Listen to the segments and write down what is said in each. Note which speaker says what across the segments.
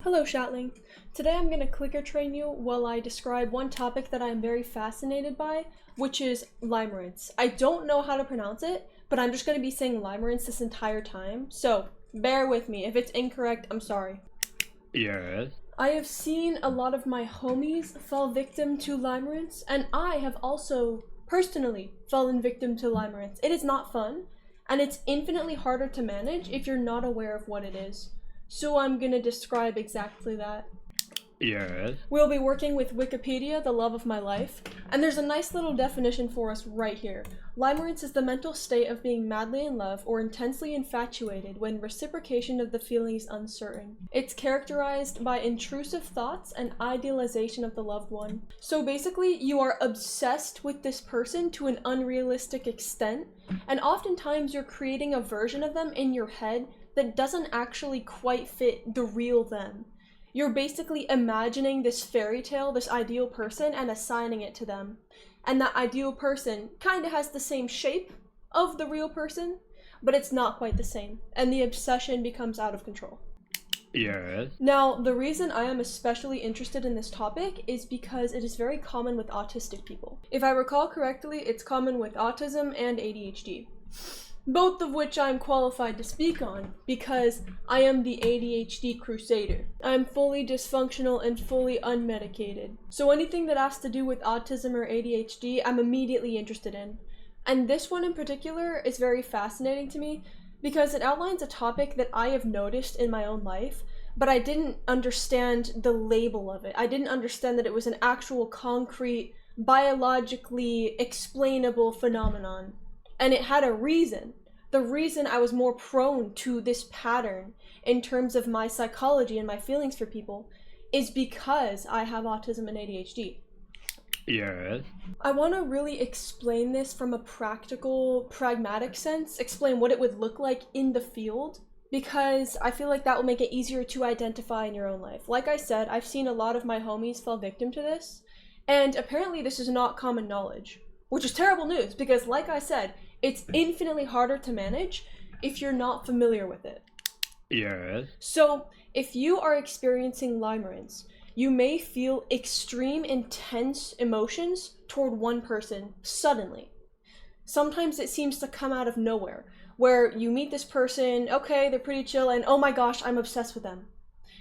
Speaker 1: Hello, Shatling. Today I'm going to clicker train you while I describe one topic that I am very fascinated by, which is limerence. I don't know how to pronounce it, but I'm just going to be saying limerence this entire time, so bear with me. If it's incorrect, I'm sorry.
Speaker 2: Yes.
Speaker 1: I have seen a lot of my homies fall victim to limerence, and I have also personally fallen victim to limerence. It is not fun, and it's infinitely harder to manage if you're not aware of what it is. So I'm gonna describe exactly that.
Speaker 2: Yes.
Speaker 1: We'll be working with Wikipedia, the love of my life, and there's a nice little definition for us right here. Limerence is the mental state of being madly in love or intensely infatuated when reciprocation of the feeling is uncertain. It's characterized by intrusive thoughts and idealization of the loved one. So basically, you are obsessed with this person to an unrealistic extent, and oftentimes you're creating a version of them in your head that doesn't actually quite fit the real them. You're basically imagining this fairy tale, this ideal person, and assigning it to them. And that ideal person kind of has the same shape of the real person, but it's not quite the same. And the obsession becomes out of control.
Speaker 2: Yes.
Speaker 1: Now, the reason I am especially interested in this topic is because it is very common with autistic people. If I recall correctly, it's common with autism and ADHD. Both of which I'm qualified to speak on, because I am the ADHD crusader. I'm fully dysfunctional and fully unmedicated. So anything that has to do with autism or ADHD, I'm immediately interested in. And this one in particular is very fascinating to me, because it outlines a topic that I have noticed in my own life, but I didn't understand the label of it. I didn't understand that it was an actual concrete, biologically explainable phenomenon. And it had a reason. The reason I was more prone to this pattern in terms of my psychology and my feelings for people is because I have autism and ADHD.
Speaker 2: Yes.
Speaker 1: I want to really explain this from a practical, pragmatic sense, explain what it would look like in the field, because I feel like that will make it easier to identify in your own life. Like I said, I've seen a lot of my homies fall victim to this, and apparently this is not common knowledge, which is terrible news, because like I said, it's infinitely harder to manage if you're not familiar with it.
Speaker 2: Yes.
Speaker 1: So, if you are experiencing limerence, you may feel extreme intense emotions toward one person suddenly. Sometimes it seems to come out of nowhere, where you meet this person, okay, they're pretty chill, and oh my gosh, I'm obsessed with them.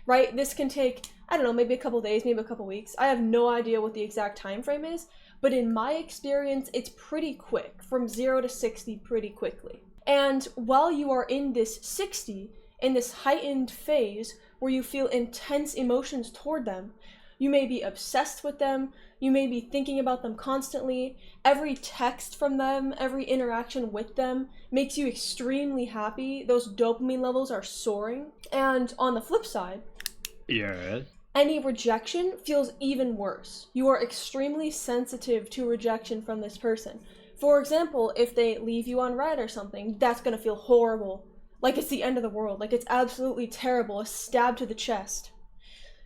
Speaker 1: Right? This can take, I don't know, maybe a couple days, maybe a couple weeks. I have no idea what the exact time frame is, but in my experience, it's pretty quick, from 0 to 60 pretty quickly. And while you are in this 60, in this heightened phase where you feel intense emotions toward them, you may be obsessed with them, you may be thinking about them constantly, every text from them, every interaction with them makes you extremely happy, those dopamine levels are soaring. And on the flip side,
Speaker 2: Yes.
Speaker 1: any rejection feels even worse. You are extremely sensitive to rejection from this person. For example, if they leave you on red or something, that's gonna feel horrible. Like it's the end of the world. Like it's absolutely terrible. A stab to the chest.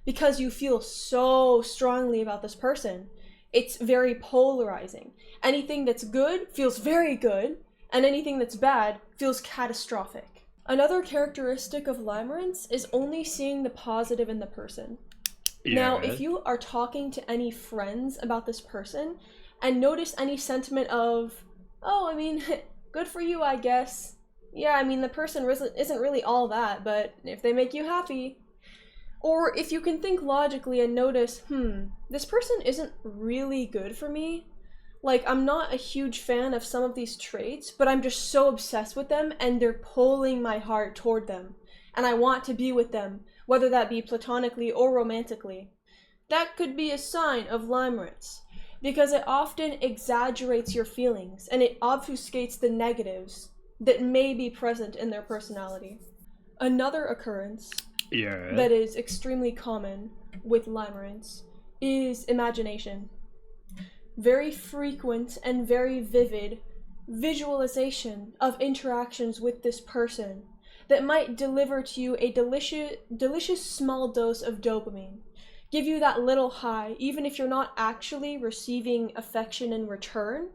Speaker 1: Because you feel so strongly about this person. It's very polarizing. Anything that's good feels very good, and anything that's bad feels catastrophic. Another characteristic of limerence is only seeing the positive in the person.
Speaker 2: Yes.
Speaker 1: Now, if you are talking to any friends about this person and notice any sentiment of, oh, I mean, good for you, I guess. Yeah, I mean, the person isn't really all that, but if they make you happy. Or if you can think logically and notice, this person isn't really good for me. Like, I'm not a huge fan of some of these traits, but I'm just so obsessed with them and they're pulling my heart toward them. And I want to be with them, whether that be platonically or romantically. That could be a sign of limerence, because it often exaggerates your feelings and it obfuscates the negatives that may be present in their personality. Another occurrence that is extremely common with limerence is imagination. Very frequent and very vivid visualization of interactions with this person that might deliver to you a delicious small dose of dopamine. Give you that little high, even if you're not actually receiving affection in return.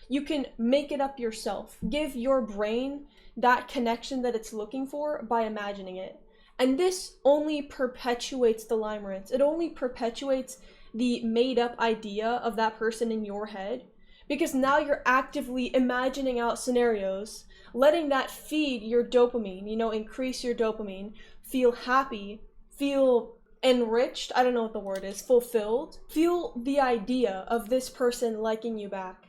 Speaker 1: You can make it up yourself. Give your brain that connection that it's looking for by imagining it. And this only perpetuates the limerence. It only perpetuates the made-up idea of that person in your head, because now you're actively imagining out scenarios, letting that feed your dopamine, increase your dopamine, feel happy, feel enriched, I don't know what the word is, fulfilled, feel the idea of this person liking you back.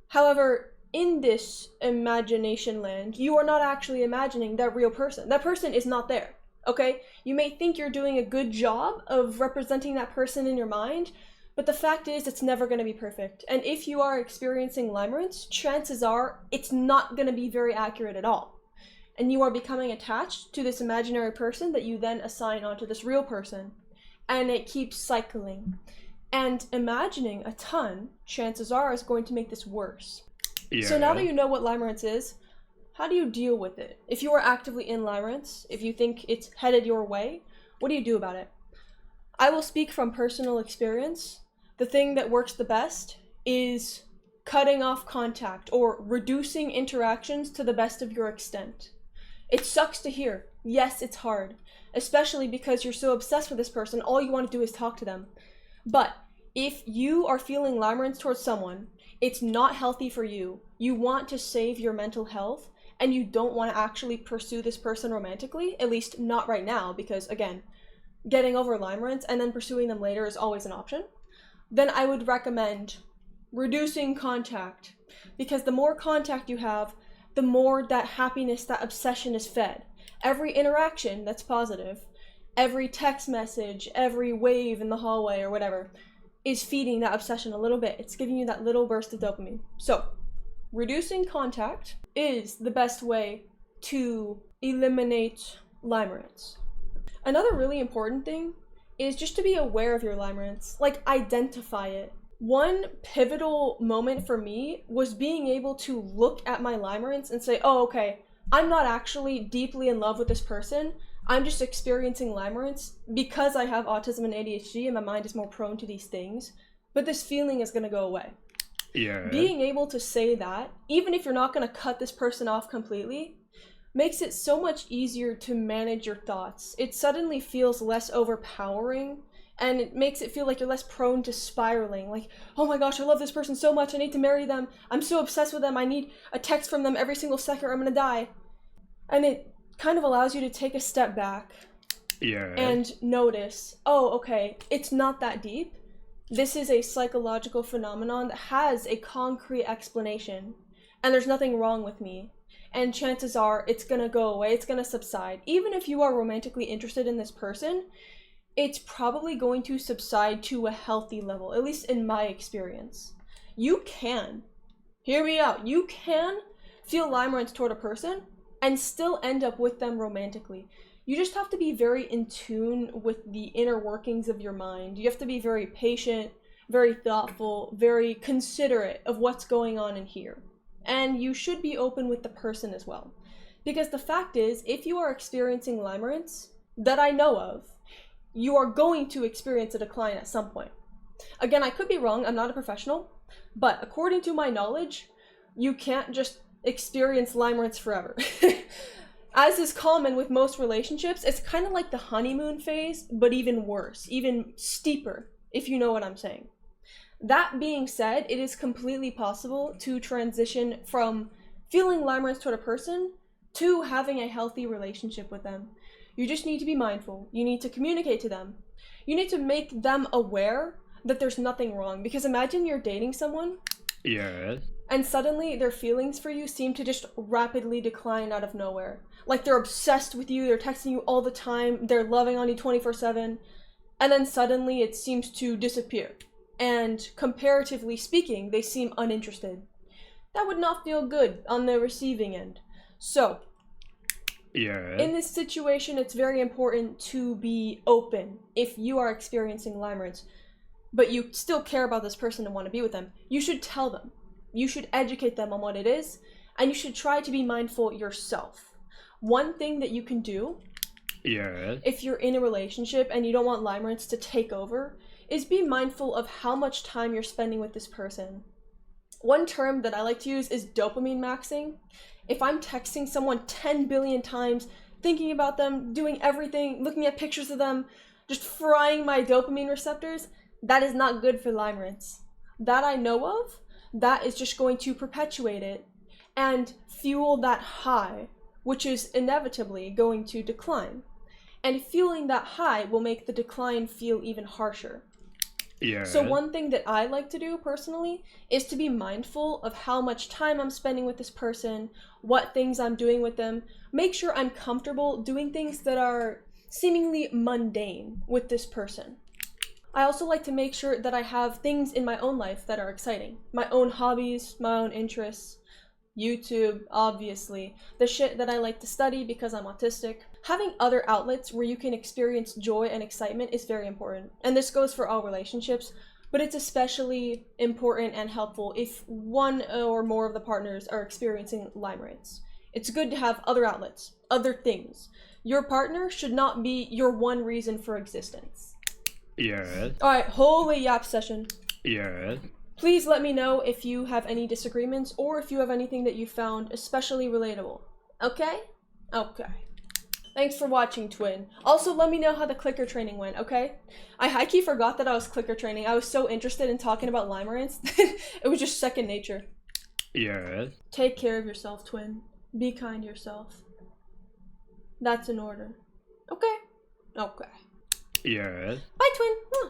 Speaker 1: However, in this imagination land, you are not actually imagining that real person. That person is not there, okay? You may think you're doing a good job of representing that person in your mind, but the fact is it's never going to be perfect. And if you are experiencing limerence, chances are it's not going to be very accurate at all. And you are becoming attached to this imaginary person that you then assign onto this real person. And it keeps cycling. And imagining a ton, chances are, is going to make this worse.
Speaker 2: Yeah.
Speaker 1: So now that you know what limerence is, how do you deal with it? If you are actively in limerence, if you think it's headed your way, what do you do about it? I will speak from personal experience. The thing that works the best is cutting off contact or reducing interactions to the best of your extent. It sucks to hear. Yes, it's hard, especially because you're so obsessed with this person, all you want to do is talk to them. But if you are feeling limerence towards someone, it's not healthy for you. You want to save your mental health, and you don't want to actually pursue this person romantically, at least not right now, because again, getting over limerence and then pursuing them later is always an option. Then I would recommend reducing contact, because the more contact you have, the more that happiness, that obsession is fed. Every interaction that's positive, every text message, every wave in the hallway or whatever, is feeding that obsession a little bit. It's giving you that little burst of dopamine. So, reducing contact is the best way to eliminate limerence. Another really important thing is just to be aware of your limerence, like identify it. One pivotal moment for me was being able to look at my limerence and say, oh, okay, I'm not actually deeply in love with this person. I'm just experiencing limerence because I have autism and ADHD and my mind is more prone to these things, but this feeling is going to go away.
Speaker 2: Yeah.
Speaker 1: Being able to say that, even if you're not going to cut this person off completely, makes it so much easier to manage your thoughts. It suddenly feels less overpowering, and it makes it feel like you're less prone to spiraling. Like, oh my gosh, I love this person so much, I need to marry them, I'm so obsessed with them, I need a text from them every single second or I'm gonna die. And it kind of allows you to take a step back and notice, oh, okay, it's not that deep. This is a psychological phenomenon that has a concrete explanation, and there's nothing wrong with me. And chances are it's gonna go away, it's gonna subside. Even if you are romantically interested in this person, it's probably going to subside to a healthy level, at least in my experience. You can, hear me out, you can feel limerence toward a person and still end up with them romantically. You just have to be very in tune with the inner workings of your mind. You have to be very patient, very thoughtful, very considerate of what's going on in here. And you should be open with the person as well. Because the fact is, if you are experiencing limerence, that I know of, you are going to experience a decline at some point. Again, I could be wrong, I'm not a professional, but according to my knowledge, you can't just experience limerence forever. As is common with most relationships, it's kind of like the honeymoon phase, but even worse, even steeper, if you know what I'm saying. That being said, it is completely possible to transition from feeling limerence toward a person to having a healthy relationship with them. You just need to be mindful. You need to communicate to them. You need to make them aware that there's nothing wrong. Because imagine you're dating someone.
Speaker 2: Yes.
Speaker 1: And suddenly their feelings for you seem to just rapidly decline out of nowhere. Like they're obsessed with you, they're texting you all the time, they're loving on you 24/7, and then suddenly it seems to disappear. And comparatively speaking, they seem uninterested. That would not feel good on the receiving end. So, in this situation, it's very important to be open if you are experiencing limerence, but you still care about this person and want to be with them. You should tell them. You should educate them on what it is, and you should try to be mindful yourself. One thing that you can do, if you're in a relationship and you don't want limerence to take over, is be mindful of how much time you're spending with this person. One term that I like to use is dopamine maxing. If I'm texting someone 10 billion times, thinking about them, doing everything, looking at pictures of them, just frying my dopamine receptors, that is not good for limerence. That I know of, that is just going to perpetuate it and fuel that high, which is inevitably going to decline. And fueling that high will make the decline feel even harsher.
Speaker 2: Yeah.
Speaker 1: So one thing that I like to do personally is to be mindful of how much time I'm spending with this person, what things I'm doing with them, make sure I'm comfortable doing things that are seemingly mundane with this person. I also like to make sure that I have things in my own life that are exciting. My own hobbies, my own interests, YouTube, obviously, the shit that I like to study because I'm autistic. Having other outlets where you can experience joy and excitement is very important. And this goes for all relationships, but it's especially important and helpful if one or more of the partners are experiencing limerence. It's good to have other outlets, other things. Your partner should not be your one reason for existence.
Speaker 2: Yes.
Speaker 1: Alright, holy yap session.
Speaker 2: Yes.
Speaker 1: Please let me know if you have any disagreements or if you have anything that you found especially relatable. Okay? Okay. Thanks for watching, Twin. Also, let me know how the clicker training went, okay? I high-key forgot that I was clicker training. I was so interested in talking about limerence. It was just second nature.
Speaker 2: Yes.
Speaker 1: Take care of yourself, Twin. Be kind to yourself. That's an order. Okay? Okay.
Speaker 2: Yes.
Speaker 1: Bye, Twin. Huh.